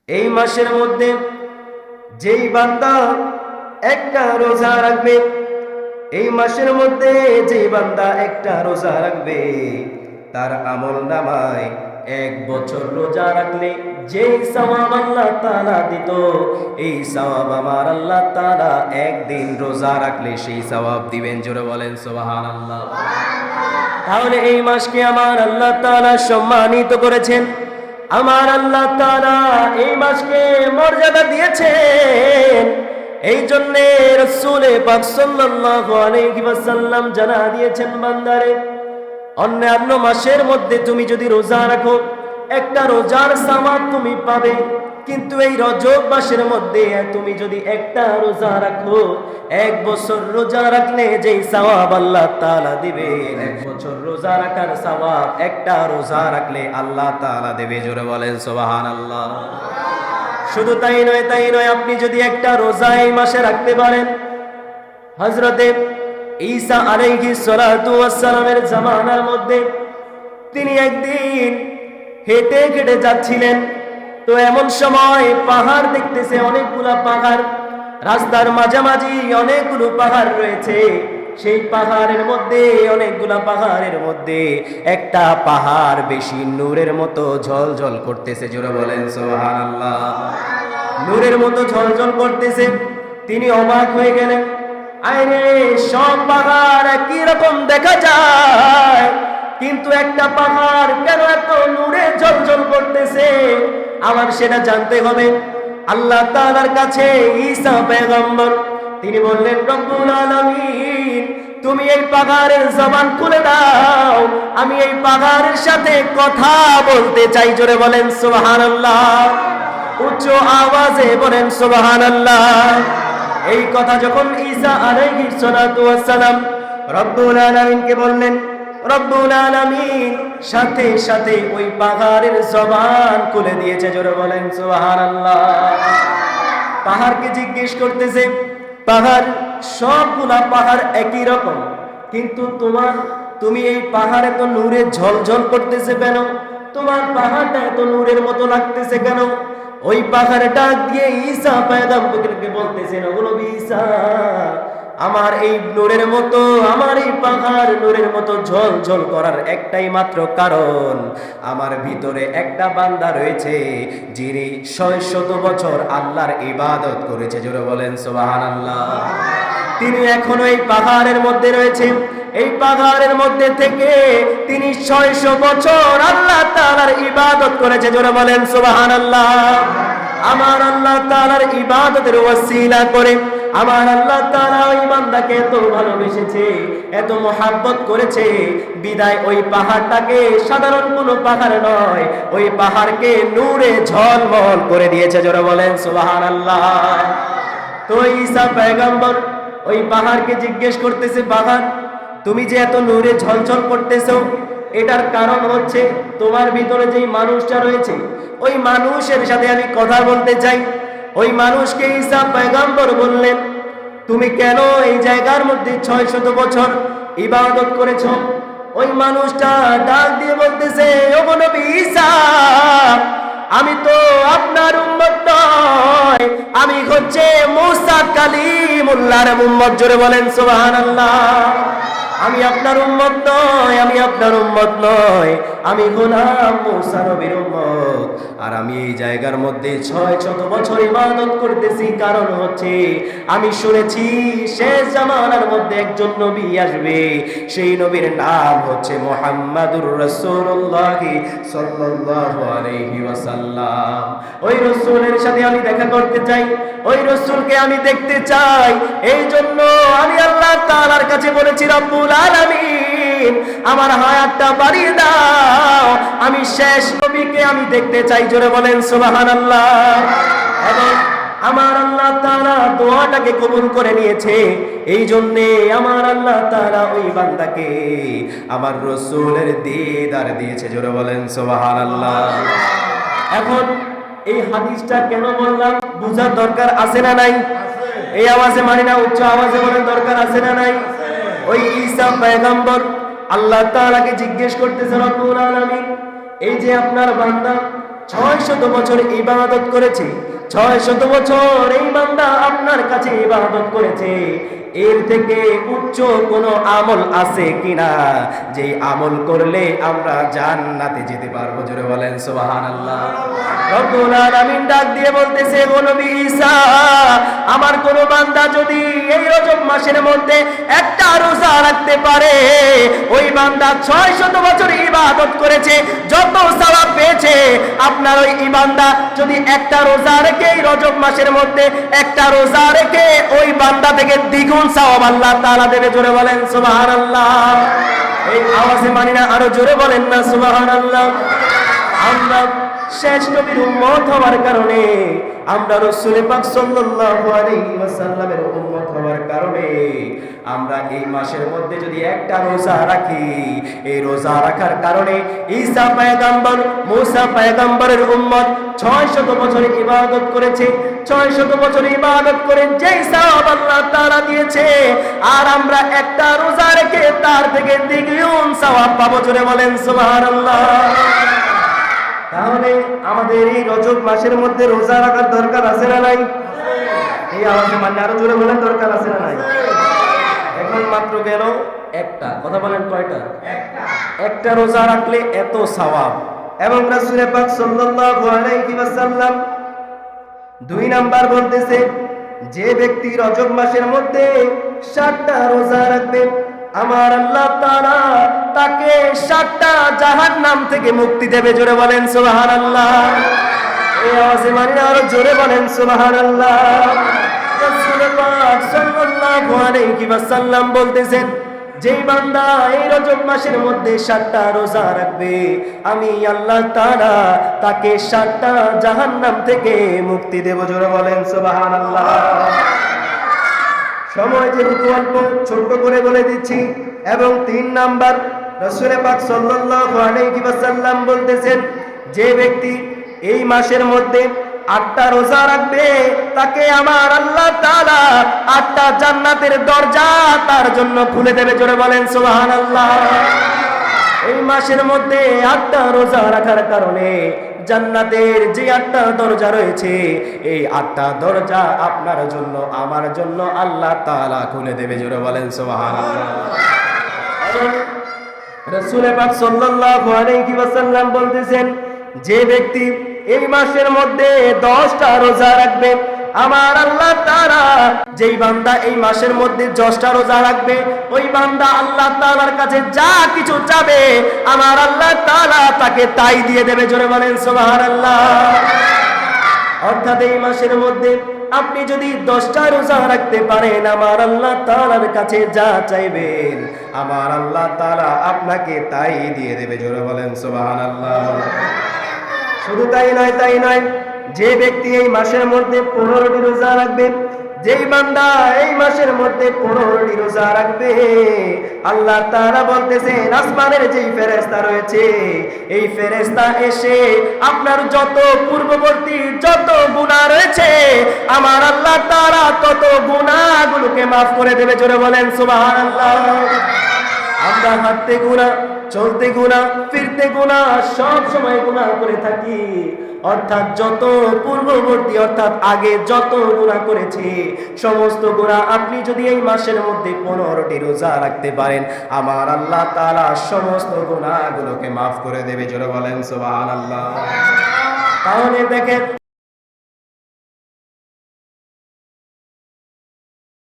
এই মাসের মধ্যে যেই বান্দা একটা রোজা রাখবে, এই মাসের মধ্যে যেই বান্দা একটা রোজা রাখবে, তার আমল নামায় 1 বছর রোজা রাখলে যেই সওয়াব আল্লাহ তাআলা দিত, এই সওয়াব আমার আল্লাহ তাআলা একদিন রোজা রাখলে সেই সওয়াব দিবেন। জোরে বলেন সুবহানাল্লাহ। তাহলে এই মাসকে আমার আল্লাহ তাআলা সম্মানিত করেছেন, আমার আল্লাহ তাআলা এই মাসকে মর্যাদা দিয়েছেন। এই জন্য রাসূল পাক সাল্লাল্লাহু আলাইহি ওয়াসাল্লাম জানা দিয়েছেন, বান্দারে অন্যান্য মাসের মধ্যে তুমি যদি রোজা রাখো একটা রোজার সওয়াব তুমি পাবে, কিন্তু এই রজব মাসের মধ্যে তুমি যদি একটা রোজা রাখো, 1 বছর রোজা রাখলে যেই সওয়াব আল্লাহ তাআলা দিবেন, 1 বছর রোজা রাখার সওয়াব একটা রোজা রাখলে আল্লাহ তাআলা দেবে। জোরে বলেন সুবহানাল্লাহ। শুধু তাই নয়, আপনি যদি একটা রোজা এই মাসে রাখতে পারেন, হযরতে ঈসা আলাইহিস সালাতু ওয়াস সালামের জামানার মধ্যে তিনি একদিন হেঁটে হেঁটে যাচ্ছিলেন, তো এমন সময় পাহাড় দেখতেছে, অনেকগুলা পাহাড়, রাস্তার মাঝামাঝি অনেকগুলো পাহাড় রয়েছে। সেই পাহাড়ের মধ্যে, অনেকগুলা পাহাড়ের মধ্যে একটা পাহাড় বেশি নূরের মতো ঝলঝল করতেছে। জোরে বলেন সুবহানাল্লাহ। নূরের মতো ঝলঝল করতেছে। তিনি অবাক হয়ে গেলেন, আরে সব পাহাড় একই রকম দেখা যায়, কিন্তু একটা পাহাড় কেন এত নূরে ঝলঝল করতেছে, আমার সেটা জানতে হবে। আল্লাহ তাআলার কাছে ঈসা পয়গম্বর তিনি বললেন, রব্বুল আলামিন তুমি এই পাহাড়ের জবান খুলে দাও, আমি এই পাহাড়ের সাথে কথা বলতে চাই। জোরে বলেন সুবহানাল্লাহ, উচ্চ আওয়াজে বলেন সুবহানাল্লাহ। এই কথা যখন ঈসা আলাইহিস সালাতু ওয়াস সালাম রব্বুল আলামিনকে বললেন, রব্বুল আলামিন সাথে সাথে ওই পাহাড়ের জবান খুলে দিয়েছে। জোরে বলেন সুবহানাল্লাহ। পাহাড়কে জিজ্ঞেস করতেছে, পাহাড় সবগুলা পাহাড় একই রকম, কিন্তু তুমি এই পাহাড় এত নূরে ঝলঝল করতেছে কেন, তোমার পাহাড়টা এত নূরের মতো লাগতেছে কেন? ওই পাহাড়টা দিয়ে ঈসা পয়গম্বরকে বলতেছেন, ও নবী ঈসা, আমার এই নূরের মতো, আমার এই পাহাড় নূরের মতো ঝলঝল করার একটাই মাত্র কারণ, আমার ভিতরে একটা বান্দা রয়েছে যিনি 600 বছর আল্লাহর ইবাদত করেছে। জোরে বলেন সুবহানাল্লাহ। তিনি এখনো এই পাহাড়ের মধ্যে রয়েছে, এই পাহাড়ের মধ্যে থেকে তিনি 600 বছর আল্লাহ তাআলার ইবাদত করেছে। জোরে বলেন সুবহানাল্লাহ। আমার আল্লাহ তাআলার ইবাদতের ওয়াসিলা করে আমার আল্লাহ তাআলা ওই বান্দাকে এত ভালোবেসেছে, এত মোহাব্বত করেছে, বিদায় ওই পাহাড়টাকে সাধারণ কোনো পাহাড় নয়, ওই পাহাড়কে নূরে ঝলমল করে দিয়েছে। জোরে বলেন সুবহানাল্লাহ। তো ঈসা পয়গম্বর ওই পাহাড়কে জিজ্ঞেস করতেছে, পাহাড় তুমি যে এত নূরে ঝলঝল করতেছো, এটার কারণ হচ্ছে তোমার ভিতরে যেই মানুষটা রয়েছে, ওই মানুষের সাথে আমি কথা বলতে চাই। ওই মানুষকে ঈসা পয়গম্বর বললেন, তুমি কেন এই জায়গার মধ্যে 600 বছর ইবাদত করেছো? ওই মানুষটা ডাক দিয়ে বলতেছে, ও নবী ঈসা, আমি তো আপনার উম্মত নয়, আমি হচ্ছে মূসা কালিমুল্লাহর উম্মত। জোরে বলেন সুবহানাল্লাহ। আমি আপনার উম্মত নয়, আমি আপনার উম্মত নয়, আমি গোলাম মূসা নবীর উম্মত। আর আমি এই জায়গার মধ্যে 600 বছর ইবাদত করতেছি, কারণ হচ্ছে আমি শুনেছি শেষ জামানার মধ্যে একজন নবী আসবে, সেই নবীর নাম হচ্ছে মুহাম্মাদুর রাসূলুল্লাহ সাল্লাল্লাহু আলাইহি ওয়াসাল্লাম। ওই রাসূলের সাথে আমি দেখা করতে চাই, ওই রাসূলকে আমি দেখতে চাই। এই জন্য আমি আল্লাহ তাআলার কাছে বলেছি, রব্বুল আলামিন আমার হায়াতটা বাড়িয়ে দাও, আমি শেষ নবীকে আমি দেখতে চাই। জোরে বলেন সুবহানাল্লাহ। এবং আমার আল্লাহ তাআলা দোয়াটাকে কবুল করে নিয়েছে, এই জন্যে আমার আল্লাহ তাআলা ওই বান্দাকে আমার রাসূলের দিদার দিয়েছে। জোরে বলেন সুবহানাল্লাহ। এখন এই হাদিসটা কেন বললাম বুঝার দরকার আছে না নাই? এই আওয়াজে মানি না, উচ্চ আওয়াজে বলেন দরকার আছে না নাই? ওই ঈসা পয়গম্বর আল্লাহ তাআলাকে জিজ্ঞেস করতেছে, রব্বুল আলামিন এই যে আপনার বান্দা 600 বছর ইবাদত করেছে, 600 বছর এই বান্দা আপনার কাছে ইবাদত করেছে, এর থেকে উচ্চ কোন আমল আছে কিনা যে আমল করলে আমরা জান্নাতে যেতে পারবো? জোরে বলেন সুবহানাল্লাহ। রব্বুল আলামিন ডাক দিয়ে বলতেছে, ও নবী ঈসা, আমার কোন বান্দা যদি এই রজব মাসের মধ্যে একটা রোজা রাখতে পারে, ওই বান্দা 600 বছর ইবাদত করেছে, যত সওয়াব পেয়েছে, আপনার ওই বান্দা যদি একটা রোজা রেখে এই রজব মাসের মধ্যে একটা রোজা রেখে ওই বান্দা থেকে দ্বিগুণ সওয়াব আল্লাহ তাআলা দেবে। জোরে বলেন সুবহানাল্লাহ। এই আওয়াজে মানি না, আরো জোরে বলেন না সুবহানাল্লাহ। আমরা শেষ নবীর উম্মত হওয়ার কারণে, আমরা রাসূল পাক সাল্লাল্লাহু আলাইহি ওয়াসাল্লামের উম্মত হওয়ার কারণে আমরা এই মাসের মধ্যে যদি একটা রোজা রাখি, এই রোজা রাখার কারণে ঈসা পয়গম্বর, মুসা পয়গম্বরের উম্মত 600 বছর ইবাদত করেছে, 600 বছর ইবাদত করে যেই সওয়াব আল্লাহ তাআলা দিয়েছে, আর আমরা একটা রোজা রেখে তার থেকে দ্বিগুণ সওয়াব পাবো। জোরে বলেন সুবহানাল্লাহ। তাহলে আমাদের এই রজব মাসের মধ্যে রোজা রাখার দরকার আছে না নাই? এই আওয়াজে মানে আরো জোরে বলেন, দরকার আছে না নাই? এখন মাত্র গেল একটা, কথা বলেন কয়টা? একটা রোজা রাখলে এত সওয়াব। এবং রাসূল পাক সাল্লাল্লাহু আলাইহি ওয়াসাল্লাম 2 নাম্বার বলতেছে, যে ব্যক্তি রজব মাসের মধ্যে 7টা রোজা রাখবে, আমার আল্লাহ তাআলা তাকে 7টা জাহান্নাম থেকে মুক্তি দেবে। জোরে বলেন সুবহানাল্লাহ। এই আওয়াজে মানি না, আরো জোরে বলেন সুবহানাল্লাহ। রাসূল পাক সাল্লাল্লাহু আলাইহি ওয়াসাল্লাম বলতেছেন, যেই বান্দা এই রজব মাসের মধ্যে 7টা রোজা রাখবে, আমি আল্লাহ তাআলা তাকে 7টা জাহান্নাম থেকে মুক্তি দেব। জোরে বলেন সুবহানাল্লাহ। সময় যেহেতু অল্প, ছোট্ট করে বলে দিচ্ছি। এবং 3 নাম্বার, রাসূল পাক সাল্লাল্লাহু আলাইহি ওয়াসাল্লাম বলতেছেন, যে ব্যক্তি এই মাসের মধ্যে 8টা রোজা রাখবে, তাকে আমার আল্লাহ তাআলা 8টা জান্নাতের দরজা তার জন্য খুলে দেবে। জোরে বলেন সুবহানাল্লাহ। এই মাসের মধ্যে 8টা রোজা রাখার কারণে জান্নাতের যে 8টা দরজা রয়েছে, এই 8টা দরজা আপনার জন্য, আমার জন্য আল্লাহ তাআলা খুলে দেবে। জোরে বলেন সুবহানাল্লাহ। রাসূল পাক সাল্লাল্লাহু আলাইহি ওয়াসাল্লাম বলতেছেন, যে ব্যক্তি এই মাসের মধ্যে 10টা রোজা রাখবে, আমার আল্লাহ তাআলা, যেই বান্দা এই মাসের মধ্যে 10টা রোজা রাখবে, ওই বান্দা আল্লাহ তাআলার কাছে যা কিছু চাবে, আমার আল্লাহ তাআলা তাকে তাই দিয়ে দেবে। জোরে বলেন সুবহানাল্লাহ। অর্থাৎ এই মাসের মধ্যে আপনি যদি 10টা রোজা রাখতে পারেন, আমার আল্লাহ তাআলার কাছে যা চাইবেন, আমার আল্লাহ তাআলা আপনাকে তাই দিয়ে দেবে। জোরে বলেন সুবহানাল্লাহ। শুধু তাই নয়, যে ব্যক্তি এই মাসের মধ্যে 15টি রোজা রাখবে, যেই বান্দা এই মাসের মধ্যে 15টি রোজা রাখবে, আল্লাহ তাআলা বলতেছেন, আসমানের যেই ফেরেশতা রয়েছে, এই ফেরেশতা এসে আপনার যত পূর্ববর্তী যত গুনাহ রয়েছে, আমার আল্লাহ তাআলা তত গুনাহগুলোকে maaf করে দেবে। জোরে বলেন সুবহানাল্লাহ। আমরা হাঁটতে গুনাহ, চলতে গুনাহ, ফিরতে গুনাহ, সব সময় গুনাহ করে থাকি। অর্থাৎ যত পূর্ববর্তী, অর্থাৎ আগে যত গুনাহ করেছি, সমস্ত গুনাহ আপনি যদি এই মাসের মধ্যে 15টি রোজা রাখতে পারেন, আমার আল্লাহ তাআলা সমস্ত গুনাহগুলোকে maaf করে দেবে। জোরে বলেন সুবহানাল্লাহ। তাহলে দেখেন